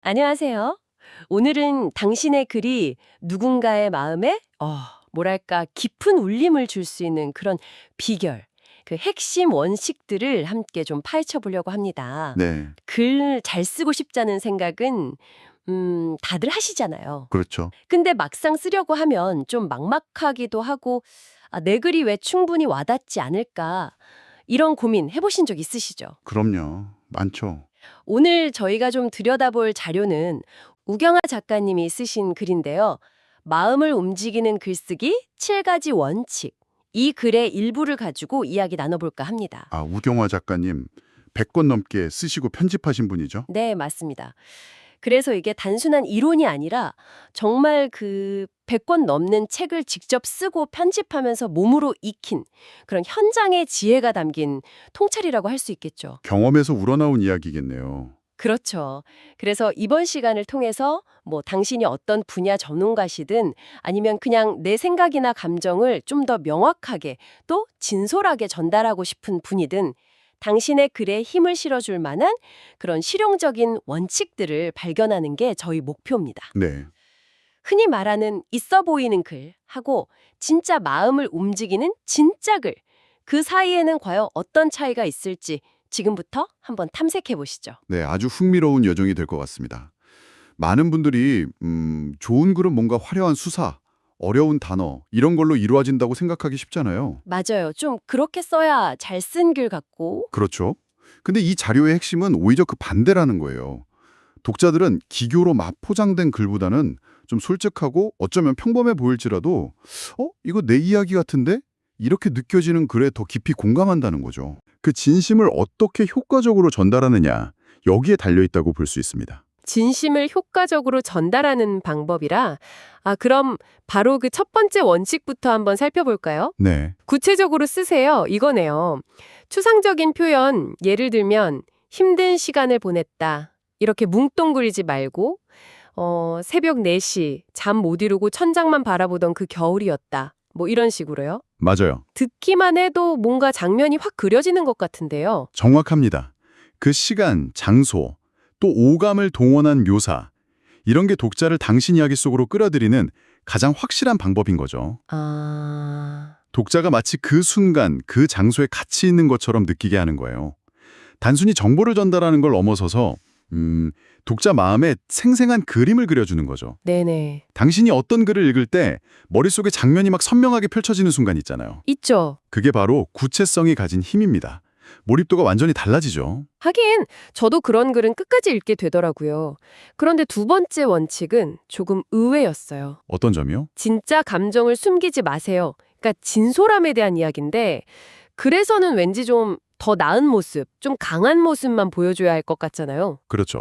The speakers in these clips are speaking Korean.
안녕하세요. 오늘은 당신의 글이 누군가의 마음에, 뭐랄까, 깊은 울림을 줄 수 있는 그런 비결, 그 핵심 원칙들을 함께 좀 파헤쳐 보려고 합니다. 네, 글 잘 쓰고 싶다는 생각은, 다들 하시잖아요. 그렇죠. 근데 막상 쓰려고 하면 좀 막막하기도 하고, 내 글이 왜 충분히 와닿지 않을까, 이런 고민 해보신 적 있으시죠? 그럼요. 많죠. 오늘 저희가 좀 들여다볼 자료는 우경아 작가님이 쓰신 글인데요. 마음을 움직이는 글쓰기 7가지 원칙. 이 글의 일부를 가지고 이야기 나눠볼까 합니다. 우경화 작가님 100권 넘게 쓰시고 편집하신 분이죠? 네, 맞습니다. 그래서 이게 단순한 이론이 아니라 정말 그 100권 넘는 책을 직접 쓰고 편집하면서 몸으로 익힌 그런 현장의 지혜가 담긴 통찰이라고 할 수 있겠죠. 경험에서 우러나온 이야기겠네요. 그렇죠. 그래서 이번 시간을 통해서 뭐 당신이 어떤 분야 전문가시든 아니면 그냥 내 생각이나 감정을 좀 더 명확하게 또 진솔하게 전달하고 싶은 분이든 당신의 글에 힘을 실어줄 만한 그런 실용적인 원칙들을 발견하는 게 저희 목표입니다. 네, 흔히 말하는 있어 보이는 글하고 진짜 마음을 움직이는 진짜 글, 그 사이에는 과연 어떤 차이가 있을지 지금부터 한번 탐색해 보시죠. 네, 아주 흥미로운 여정이 될 것 같습니다. 많은 분들이 좋은 글은 뭔가 화려한 수사, 어려운 단어 이런 걸로 이루어진다고 생각하기 쉽잖아요. 맞아요. 좀 그렇게 써야 잘 쓴 글 같고. 그렇죠? 근데 이 자료의 핵심은 오히려 그 반대라는 거예요. 독자들은 기교로 맛포장된 글보다는 좀 솔직하고 어쩌면 평범해 보일지라도 이거 내 이야기 같은데? 이렇게 느껴지는 글에 더 깊이 공감한다는 거죠. 그 진심을 어떻게 효과적으로 전달하느냐, 여기에 달려있다고 볼 수 있습니다. 진심을 효과적으로 전달하는 방법이라, 그럼 바로 그 첫 번째 원칙부터 한번 살펴볼까요? 네, 구체적으로 쓰세요. 이거네요. 추상적인 표현, 예를 들면 힘든 시간을 보냈다. 이렇게 뭉뚱그리지 말고 새벽 4시 잠 못 이루고 천장만 바라보던 그 겨울이었다. 뭐 이런 식으로요. 맞아요. 듣기만 해도 뭔가 장면이 확 그려지는 것 같은데요. 정확합니다. 그 시간, 장소, 또 오감을 동원한 묘사, 이런 게 독자를 당신 이야기 속으로 끌어들이는 가장 확실한 방법인 거죠. 독자가 마치 그 순간, 그 장소에 같이 있는 것처럼 느끼게 하는 거예요. 단순히 정보를 전달하는 걸 넘어서서 독자 마음에 생생한 그림을 그려주는 거죠. 네네. 당신이 어떤 글을 읽을 때 머릿속에 장면이 막 선명하게 펼쳐지는 순간 있잖아요. 있죠. 그게 바로 구체성이 가진 힘입니다. 몰입도가 완전히 달라지죠. 하긴 저도 그런 글은 끝까지 읽게 되더라고요. 그런데 두 번째 원칙은 조금 의외였어요. 어떤 점이요? 진짜 감정을 숨기지 마세요. 그러니까 진솔함에 대한 이야기인데 그래서는 왠지 좀 더 나은 모습, 좀 강한 모습만 보여줘야 할 것 같잖아요. 그렇죠.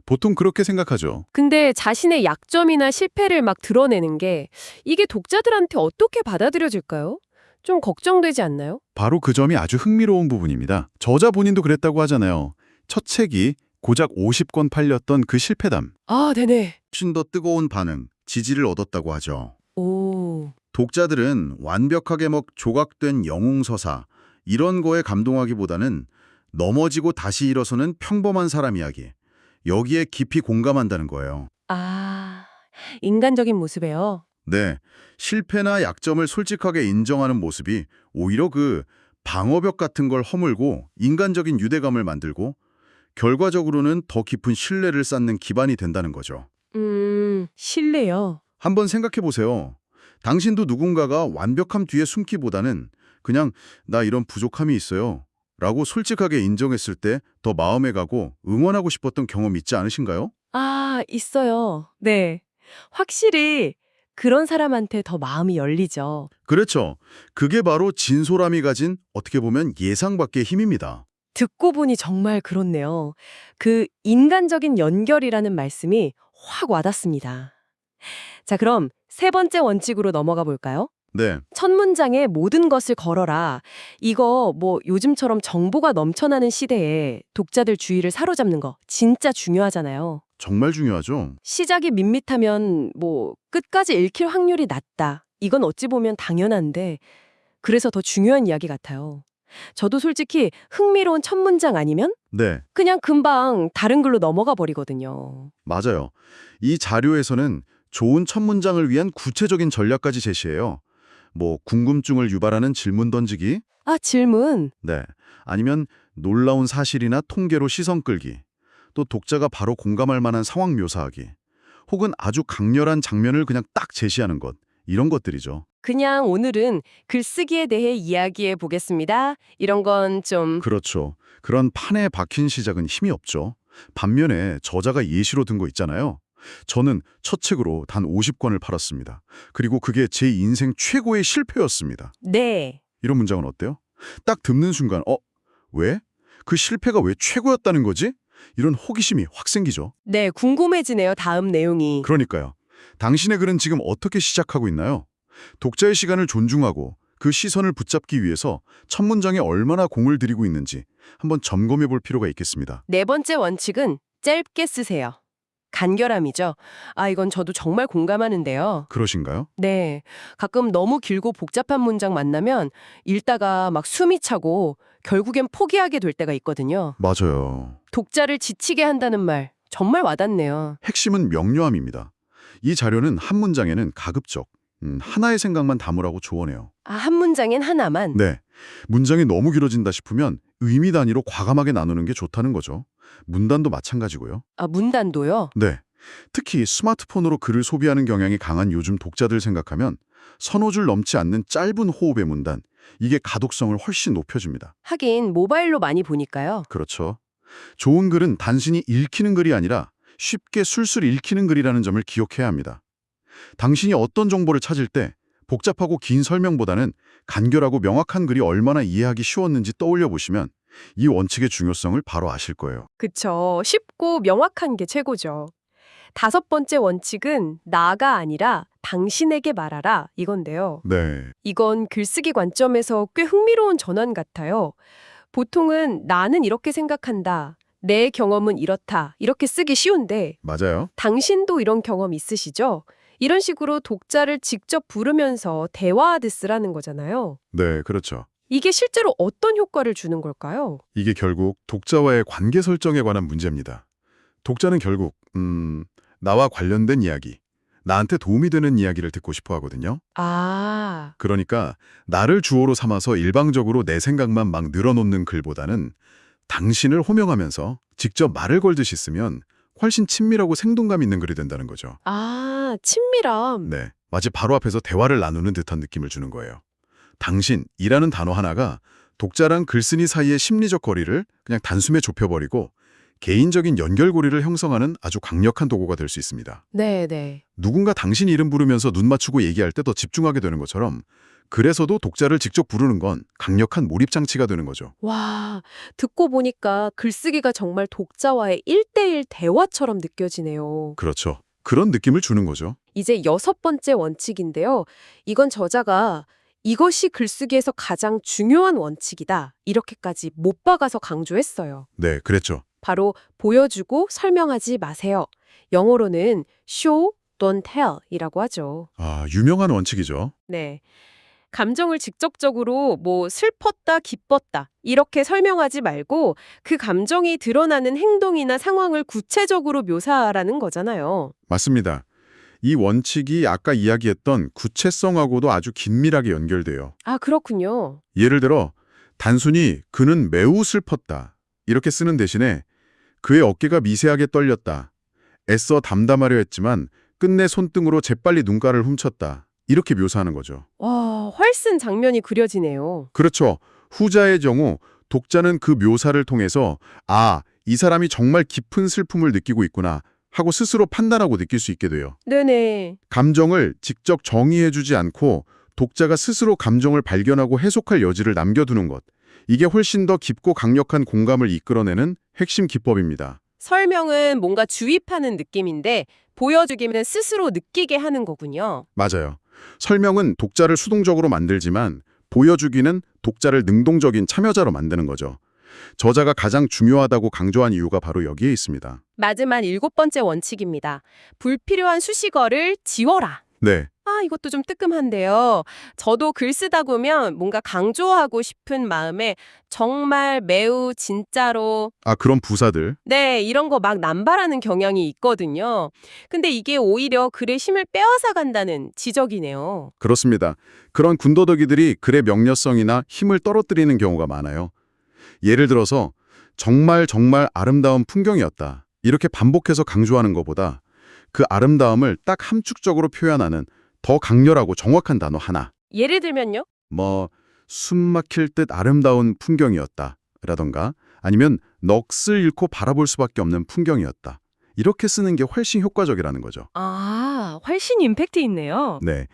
보통 그렇게 생각하죠. 근데 자신의 약점이나 실패를 막 드러내는 게 이게 독자들한테 어떻게 받아들여질까요? 좀 걱정되지 않나요? 바로 그 점이 아주 흥미로운 부분입니다. 저자 본인도 그랬다고 하잖아요. 첫 책이 고작 50권 팔렸던 그 실패담. 네네. 훨씬 더 뜨거운 반응, 지지를 얻었다고 하죠. 오, 독자들은 완벽하게 조각된 영웅서사, 이런 거에 감동하기보다는 넘어지고 다시 일어서는 평범한 사람 이야기, 여기에 깊이 공감한다는 거예요. 인간적인 모습이에요. 네, 실패나 약점을 솔직하게 인정하는 모습이 오히려 그 방어벽 같은 걸 허물고 인간적인 유대감을 만들고 결과적으로는 더 깊은 신뢰를 쌓는 기반이 된다는 거죠. 신뢰요. 한번 생각해 보세요. 당신도 누군가가 완벽함 뒤에 숨기보다는 그냥 나 이런 부족함이 있어요 라고 솔직하게 인정했을 때 더 마음에 가고 응원하고 싶었던 경험 있지 않으신가요? 있어요. 네. 확실히 그런 사람한테 더 마음이 열리죠. 그렇죠. 그게 바로 진솔함이 가진 어떻게 보면 예상 밖의 힘입니다. 듣고 보니 정말 그렇네요. 그 인간적인 연결이라는 말씀이 확 와닿습니다. 자, 그럼 세 번째 원칙으로 넘어가 볼까요? 네, 첫 문장에 모든 것을 걸어라. 이거 뭐 요즘처럼 정보가 넘쳐나는 시대에 독자들 주의를 사로잡는 거 진짜 중요하잖아요. 정말 중요하죠. 시작이 밋밋하면 뭐 끝까지 읽힐 확률이 낮다. 이건 어찌 보면 당연한데 그래서 더 중요한 이야기 같아요. 저도 솔직히 흥미로운 첫 문장 아니면 네, 그냥 금방 다른 글로 넘어가 버리거든요. 맞아요. 이 자료에서는 좋은 첫 문장을 위한 구체적인 전략까지 제시해요. 뭐 궁금증을 유발하는 질문 던지기, 아, 질문. 네, 아니면 놀라운 사실이나 통계로 시선 끌기, 또 독자가 바로 공감할 만한 상황 묘사하기, 혹은 아주 강렬한 장면을 그냥 딱 제시하는 것, 이런 것들이죠. 그냥 오늘은 글쓰기에 대해 이야기해 보겠습니다. 이런 건 좀... 그렇죠. 그런 판에 박힌 시작은 힘이 없죠. 반면에 저자가 예시로 든 거 있잖아요. 저는 첫 책으로 단 50권을 팔았습니다. 그리고 그게 제 인생 최고의 실패였습니다. 네. 이런 문장은 어때요? 딱 듣는 순간 왜? 그 실패가 왜 최고였다는 거지? 이런 호기심이 확 생기죠. 네, 궁금해지네요. 다음 내용이. 그러니까요. 당신의 글은 지금 어떻게 시작하고 있나요? 독자의 시간을 존중하고 그 시선을 붙잡기 위해서 첫 문장에 얼마나 공을 들이고 있는지 한번 점검해 볼 필요가 있겠습니다. 네 번째 원칙은 짧게 쓰세요. 간결함이죠. 아, 이건 저도 정말 공감하는데요. 그러신가요? 네. 가끔 너무 길고 복잡한 문장 만나면 읽다가 막 숨이 차고 결국엔 포기하게 될 때가 있거든요. 맞아요. 독자를 지치게 한다는 말 정말 와닿네요. 핵심은 명료함입니다. 이 자료는 한 문장에는 가급적 하나의 생각만 담으라고 조언해요. 아, 한 문장엔 하나만. 네. 문장이 너무 길어진다 싶으면 의미 단위로 과감하게 나누는 게 좋다는 거죠. 문단도 마찬가지고요. 아, 문단도요? 네. 특히 스마트폰으로 글을 소비하는 경향이 강한 요즘 독자들 생각하면 서너 줄 넘지 않는 짧은 호흡의 문단, 이게 가독성을 훨씬 높여줍니다. 하긴 모바일로 많이 보니까요. 그렇죠. 좋은 글은 단순히 읽히는 글이 아니라 쉽게 술술 읽히는 글이라는 점을 기억해야 합니다. 당신이 어떤 정보를 찾을 때 복잡하고 긴 설명보다는 간결하고 명확한 글이 얼마나 이해하기 쉬웠는지 떠올려 보시면 이 원칙의 중요성을 바로 아실 거예요. 그쵸. 쉽고 명확한 게 최고죠. 다섯 번째 원칙은 나가 아니라 당신에게 말하라 이건데요. 네, 이건 글쓰기 관점에서 꽤 흥미로운 전환 같아요. 보통은 나는 이렇게 생각한다. 내 경험은 이렇다. 이렇게 쓰기 쉬운데 맞아요. 당신도 이런 경험 있으시죠? 이런 식으로 독자를 직접 부르면서 대화하듯 쓰라는 거잖아요. 네, 그렇죠. 이게 실제로 어떤 효과를 주는 걸까요? 이게 결국 독자와의 관계 설정에 관한 문제입니다. 독자는 결국 나와 관련된 이야기, 나한테 도움이 되는 이야기를 듣고 싶어 하거든요. 아, 그러니까 나를 주어로 삼아서 일방적으로 내 생각만 막 늘어놓는 글보다는 당신을 호명하면서 직접 말을 걸듯이 쓰면 훨씬 친밀하고 생동감 있는 글이 된다는 거죠. 아, 친밀함. 네, 마치 바로 앞에서 대화를 나누는 듯한 느낌을 주는 거예요. 당신이라는 단어 하나가 독자랑 글쓴이 사이의 심리적 거리를 그냥 단숨에 좁혀버리고 개인적인 연결고리를 형성하는 아주 강력한 도구가 될 수 있습니다. 네. 누군가 당신 이름 부르면서 눈 맞추고 얘기할 때 더 집중하게 되는 것처럼 그래서도 독자를 직접 부르는 건 강력한 몰입장치가 되는 거죠. 와, 듣고 보니까 글쓰기가 정말 독자와의 1대1 대화처럼 느껴지네요. 그렇죠. 그런 느낌을 주는 거죠. 이제 여섯 번째 원칙인데요. 이건 저자가 이것이 글쓰기에서 가장 중요한 원칙이다. 이렇게까지 못 박아서 강조했어요. 네, 그랬죠. 바로 보여주고 설명하지 마세요. 영어로는 show, don't tell 이라고 하죠. 아, 유명한 원칙이죠. 네. 감정을 직접적으로 뭐 슬펐다, 기뻤다 이렇게 설명하지 말고 그 감정이 드러나는 행동이나 상황을 구체적으로 묘사하라는 거잖아요. 맞습니다. 이 원칙이 아까 이야기했던 구체성하고도 아주 긴밀하게 연결돼요. 아, 그렇군요. 예를 들어 단순히 그는 매우 슬펐다 이렇게 쓰는 대신에 그의 어깨가 미세하게 떨렸다. 애써 담담하려 했지만 끝내 손등으로 재빨리 눈가를 훔쳤다. 이렇게 묘사하는 거죠. 와, 훨씬 장면이 그려지네요. 그렇죠. 후자의 경우 독자는 그 묘사를 통해서 아, 이 사람이 정말 깊은 슬픔을 느끼고 있구나 하고 스스로 판단하고 느낄 수 있게 돼요. 네네. 감정을 직접 정의해주지 않고 독자가 스스로 감정을 발견하고 해석할 여지를 남겨두는 것. 이게 훨씬 더 깊고 강력한 공감을 이끌어내는 핵심 기법입니다. 설명은 뭔가 주입하는 느낌인데 보여주기는 스스로 느끼게 하는 거군요. 맞아요. 설명은 독자를 수동적으로 만들지만 보여주기는 독자를 능동적인 참여자로 만드는 거죠. 저자가 가장 중요하다고 강조한 이유가 바로 여기에 있습니다. 마지막 일곱 번째 원칙입니다. 불필요한 수식어를 지워라. 네, 아, 이것도 좀 뜨끔한데요. 저도 글 쓰다 보면 뭔가 강조하고 싶은 마음에 정말 매우 진짜로 그런 부사들. 네, 이런 거 막 남발하는 경향이 있거든요. 근데 이게 오히려 글의 힘을 빼앗아 간다는 지적이네요. 그렇습니다. 그런 군더더기들이 글의 명료성이나 힘을 떨어뜨리는 경우가 많아요. 예를 들어서 정말 정말 아름다운 풍경이었다. 이렇게 반복해서 강조하는 것보다 그 아름다움을 딱 함축적으로 표현하는 더 강렬하고 정확한 단어 하나. 예를 들면요? 숨 막힐 듯 아름다운 풍경이었다. 라던가 아니면 넋을 잃고 바라볼 수밖에 없는 풍경이었다. 이렇게 쓰는 게 훨씬 효과적이라는 거죠. 훨씬 임팩트 있네요. 네.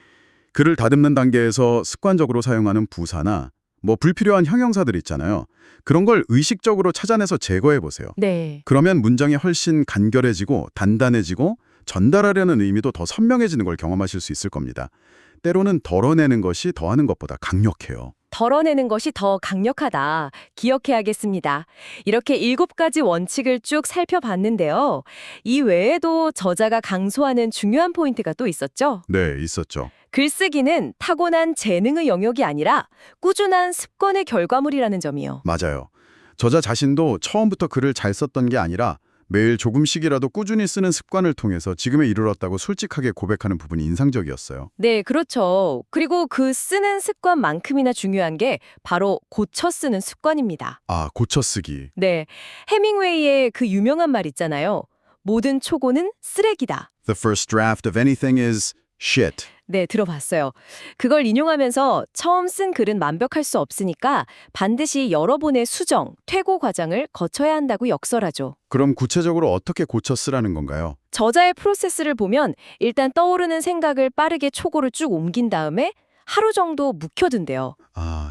글을 다듬는 단계에서 습관적으로 사용하는 부사나 불필요한 형용사들 있잖아요. 그런 걸 의식적으로 찾아내서 제거해 보세요. 네. 그러면 문장이 훨씬 간결해지고 단단해지고 전달하려는 의미도 더 선명해지는 걸 경험하실 수 있을 겁니다. 때로는 덜어내는 것이 더하는 것보다 강력해요. 덜어내는 것이 더 강력하다. 기억해야겠습니다. 이렇게 7가지 원칙을 쭉 살펴봤는데요. 이 외에도 저자가 강조하는 중요한 포인트가 또 있었죠? 네, 있었죠. 글쓰기는 타고난 재능의 영역이 아니라 꾸준한 습관의 결과물이라는 점이요. 맞아요. 저자 자신도 처음부터 글을 잘 썼던 게 아니라 매일 조금씩이라도 꾸준히 쓰는 습관을 통해서 지금에 이르렀다고 솔직하게 고백하는 부분이 인상적이었어요. 네, 그렇죠. 그리고 그 쓰는 습관만큼이나 중요한 게 바로 고쳐 쓰는 습관입니다. 고쳐 쓰기. 네, 해밍웨이의 그 유명한 말 있잖아요. 모든 초고는 쓰레기다. The first draft of anything is shit. 네, 들어봤어요. 그걸 인용하면서 처음 쓴 글은 완벽할 수 없으니까 반드시 여러 번의 수정, 퇴고 과정을 거쳐야 한다고 역설하죠. 그럼 구체적으로 어떻게 고쳐 쓰라는 건가요? 저자의 프로세스를 보면 일단 떠오르는 생각을 빠르게 초고를 쭉 옮긴 다음에 하루 정도 묵혀둔대요.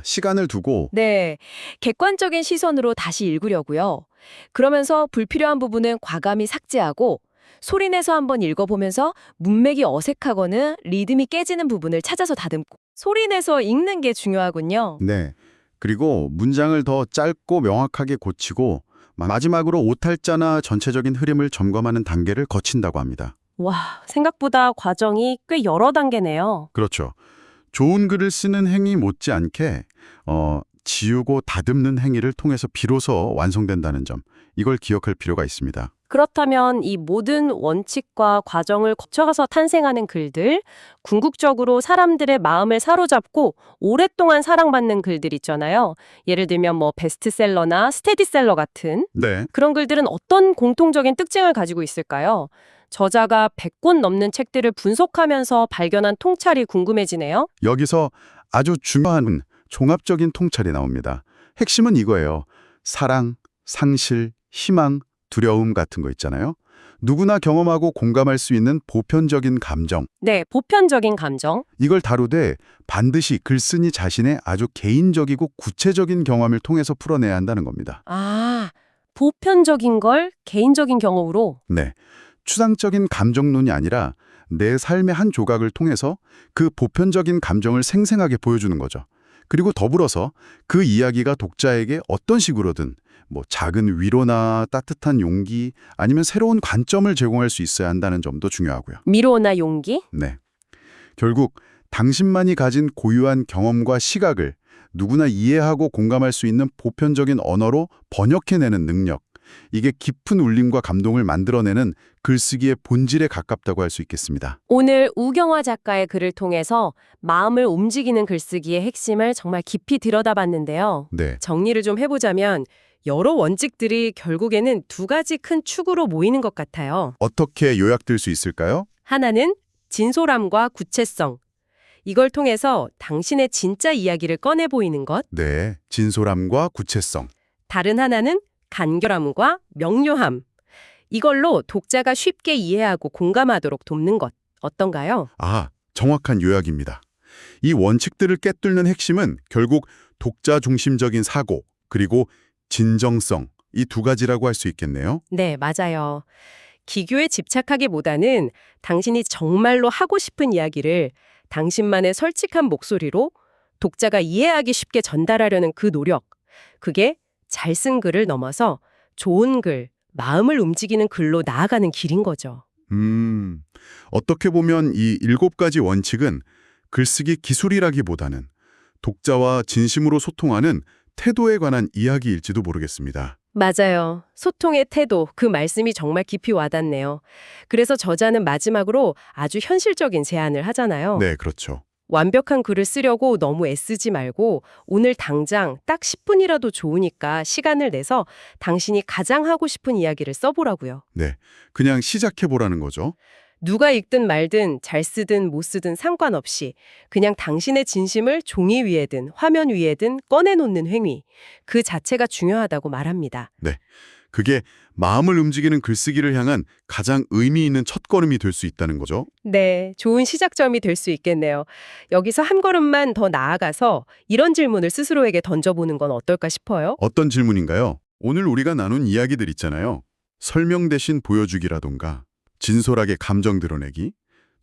시간을 두고. 네, 객관적인 시선으로 다시 읽으려고요. 그러면서 불필요한 부분은 과감히 삭제하고 소리내서 한번 읽어보면서 문맥이 어색하거나 리듬이 깨지는 부분을 찾아서 다듬고 소리내서 읽는 게 중요하군요. 네. 그리고 문장을 더 짧고 명확하게 고치고 마지막으로 오탈자나 전체적인 흐름을 점검하는 단계를 거친다고 합니다. 와, 생각보다 과정이 꽤 여러 단계네요. 그렇죠. 좋은 글을 쓰는 행위 못지않게 지우고 다듬는 행위를 통해서 비로소 완성된다는 점, 이걸 기억할 필요가 있습니다. 그렇다면 이 모든 원칙과 과정을 거쳐가서 탄생하는 글들, 궁극적으로 사람들의 마음을 사로잡고 오랫동안 사랑받는 글들 있잖아요. 예를 들면 베스트셀러나 스테디셀러 같은 네. 그런 글들은 어떤 공통적인 특징을 가지고 있을까요? 저자가 100권 넘는 책들을 분석하면서 발견한 통찰이 궁금해지네요. 여기서 아주 중요한 종합적인 통찰이 나옵니다. 핵심은 이거예요. 사랑, 상실, 희망, 두려움 같은 거 있잖아요. 누구나 경험하고 공감할 수 있는 보편적인 감정. 네, 보편적인 감정. 이걸 다루되 반드시 글쓴이 자신의 아주 개인적이고 구체적인 경험을 통해서 풀어내야 한다는 겁니다. 보편적인 걸 개인적인 경험으로. 네. 추상적인 감정론이 아니라 내 삶의 한 조각을 통해서 그 보편적인 감정을 생생하게 보여주는 거죠. 그리고 더불어서 그 이야기가 독자에게 어떤 식으로든 작은 위로나 따뜻한 용기 아니면 새로운 관점을 제공할 수 있어야 한다는 점도 중요하고요. 위로나 용기? 네. 결국 당신만이 가진 고유한 경험과 시각을 누구나 이해하고 공감할 수 있는 보편적인 언어로 번역해내는 능력. 이게 깊은 울림과 감동을 만들어내는 글쓰기의 본질에 가깝다고 할 수 있겠습니다. 오늘 우경화 작가의 글을 통해서 마음을 움직이는 글쓰기의 핵심을 정말 깊이 들여다봤는데요. 네. 정리를 좀 해보자면 여러 원칙들이 결국에는 2가지 큰 축으로 모이는 것 같아요. 어떻게 요약될 수 있을까요? 하나는 진솔함과 구체성. 이걸 통해서 당신의 진짜 이야기를 꺼내 보이는 것. 네. 진솔함과 구체성. 다른 하나는 간결함과 명료함. 이걸로 독자가 쉽게 이해하고 공감하도록 돕는 것. 어떤가요? 정확한 요약입니다. 이 원칙들을 꿰뚫는 핵심은 결국 독자 중심적인 사고, 그리고 진정성, 이 2가지라고 할 수 있겠네요. 네, 맞아요. 기교에 집착하기보다는 당신이 정말로 하고 싶은 이야기를 당신만의 솔직한 목소리로 독자가 이해하기 쉽게 전달하려는 그 노력. 그게 잘 쓴 글을 넘어서 좋은 글, 마음을 움직이는 글로 나아가는 길인 거죠. 어떻게 보면 이 7가지 원칙은 글쓰기 기술이라기보다는 독자와 진심으로 소통하는 태도에 관한 이야기일지도 모르겠습니다. 맞아요. 소통의 태도, 그 말씀이 정말 깊이 와닿네요. 그래서 저자는 마지막으로 아주 현실적인 제안을 하잖아요. 네, 그렇죠. 완벽한 글을 쓰려고 너무 애쓰지 말고 오늘 당장 딱 10분이라도 좋으니까 시간을 내서 당신이 가장 하고 싶은 이야기를 써보라고요. 네, 그냥 시작해보라는 거죠. 누가 읽든 말든 잘 쓰든 못 쓰든 상관없이 그냥 당신의 진심을 종이 위에든 화면 위에든 꺼내놓는 행위, 그 자체가 중요하다고 말합니다. 네, 그게 마음을 움직이는 글쓰기를 향한 가장 의미 있는 첫걸음이 될 수 있다는 거죠. 네, 좋은 시작점이 될 수 있겠네요. 여기서 한 걸음만 더 나아가서 이런 질문을 스스로에게 던져보는 건 어떨까 싶어요. 어떤 질문인가요? 오늘 우리가 나눈 이야기들 있잖아요. 설명 대신 보여주기라던가 진솔하게 감정 드러내기,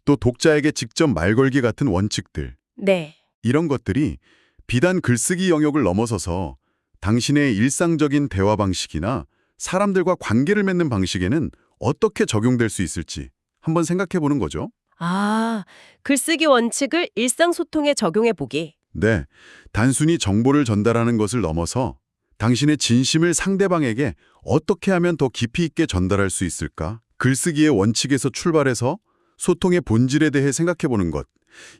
또 독자에게 직접 말 걸기 같은 원칙들. 네. 이런 것들이 비단 글쓰기 영역을 넘어서서 당신의 일상적인 대화 방식이나 사람들과 관계를 맺는 방식에는 어떻게 적용될 수 있을지 한번 생각해 보는 거죠. 아, 글쓰기 원칙을 일상소통에 적용해보기. 네, 단순히 정보를 전달하는 것을 넘어서 당신의 진심을 상대방에게 어떻게 하면 더 깊이 있게 전달할 수 있을까? 글쓰기의 원칙에서 출발해서 소통의 본질에 대해 생각해 보는 것.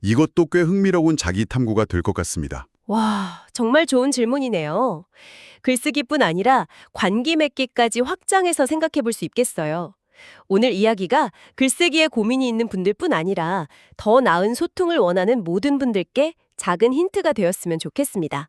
이것도 꽤 흥미로운 자기 탐구가 될 것 같습니다. 와, 정말 좋은 질문이네요. 글쓰기뿐 아니라 관계 맺기까지 확장해서 생각해 볼 수 있겠어요. 오늘 이야기가 글쓰기에 고민이 있는 분들뿐 아니라 더 나은 소통을 원하는 모든 분들께 작은 힌트가 되었으면 좋겠습니다.